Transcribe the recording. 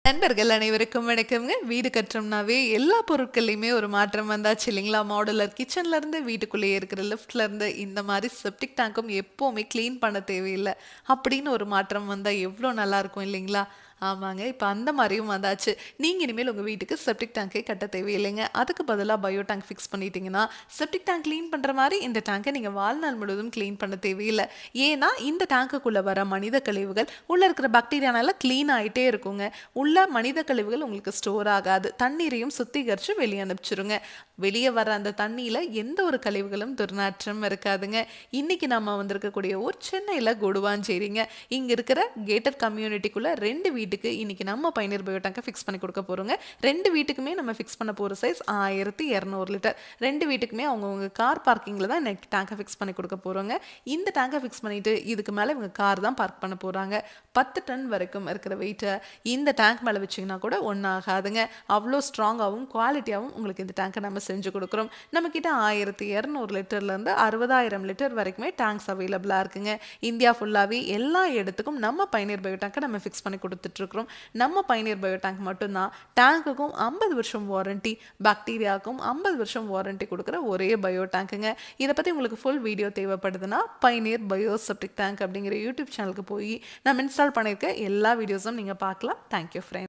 நண்பர்கள் அனைவருக்கும் வணக்கம்ங்க. வீடு கட்டுறோம்னாவே எல்லா பொருட்கள்லையுமே ஒரு மாற்றம் வந்தாச்சு இல்லைங்களா? மாடுலர் கிச்சன்ல இருந்து வீட்டுக்குள்ளேயே இருக்கிற லிஃப்ட்ல இருந்து இந்த மாதிரி செப்டிக் டேங்க்கும் எப்பவுமே க்ளீன் பண்ண தேவையில்லை அப்படின்னு ஒரு மாற்றம் வந்தா எவ்வளோ நல்லா இருக்கும் இல்லைங்களா? ஆமாங்க. இப்போ அந்த மாதிரியும் வந்தாச்சு. நீங்க இனிமேல் உங்க வீட்டுக்கு செப்டிக் டேங்கே கட்ட தேவையில்லைங்க. அதுக்கு பதிலா பயோ டேங்க் ஃபிக்ஸ் பண்ணிட்டீங்கன்னா, செப்டிக் டேங்க் க்ளீன் பண்ற மாதிரி இந்த டேங்கை நீங்க வாழ்நாள் முழுவதும் க்ளீன் பண்ண தேவையில்லை. ஏன்னா இந்த டேங்குக்குள்ள வர மனித கழிவுகள் உள்ள இருக்கிற பாக்டீரியானால க்ளீன் ஆயிட்டே இருக்குங்க. உள்ள மனித கழிவுகள் உங்களுக்கு ஸ்டோர் ஆகாது. தண்ணீரையும் சுத்திகரிச்சு வெளியே அனுப்பிச்சிருங்க. வெளியே வர அந்த தண்ணியில எந்த ஒரு கழிவுகளும் துர்நாற்றம் இருக்காதுங்க. இன்னைக்கு நம்ம வந்திருக்கக்கூடிய ஊர் சென்னையில கொடுவாஞ்சேரிங்க. இங்க இருக்கிற கேட்டட் கம்யூனிட்டிக்குள்ள 2 வீட்டுக்கு இன்னைக்கு நம்ம பயனர் பயோ டேங்கை ஃபிக்ஸ் பண்ணி கொடுக்க போறோங்க. 2 வீட்டுக்குமே நம்ம ஃபிக்ஸ் பண்ண போற சைஸ் 1200 லிட்டர். 2 வீட்டுக்குமே அவங்கவுங்க கார் பார்க்கிங்ல தான் இன்னைக்கு டேங்கை ஃபிக்ஸ் பண்ணி கொடுக்க போறோங்க. இந்த டேங்கை ஃபிக்ஸ் பண்ணிட்டு இதுக்கு மேல இவங்க கார் தான் பார்க் பண்ண போறாங்க. 10 டன் வரைக்கும் இருக்கிற வெயிட்டை இந்த டேங்க் மேலே வச்சிங்கன்னா கூட ஒன்றும் ஆகாதுங்க. அவ்வளோ ஸ்ட்ராங்காகவும் குவாலிட்டியாகவும் உங்களுக்கு இந்த டேங்கை நம்ம செஞ்சு கொடுக்குறோம். நம்மக்கிட்ட 1200 லிட்டர்லேருந்து 60,000 லிட்டர் வரைக்குமே டேங்க்ஸ் அவைலபிளாக இருக்குங்க. இந்தியா ஃபுல்லாகவே எல்லா இடத்துக்கும் நம்ம பயனர் பயோ டேங்கை நம்ம ஃபிக்ஸ் பண்ணி கொடுத்துட்ருக்குறோம். நம்ம பயனர் பயோ டேங்க் மட்டும்தான் டேங்குக்கும் 50 வருஷம் வாரண்டி, பாக்டீரியாவுக்கும் 50 வருஷம் வாரண்டி கொடுக்குற ஒரே பயோ டேங்குங்க. இதை பற்றி உங்களுக்கு ஃபுல் வீடியோ தேவைப்படுதுன்னா பயனர் பயோ செப்டிக் டேங்க் அப்படிங்கிற யூடியூப் சேனலுக்கு போய் நம்ம இன்ஸ்டால் பண்ணியிருக்க எல்லா வீடியோஸும் நீங்கள் பார்க்கலாம். Thank you friend.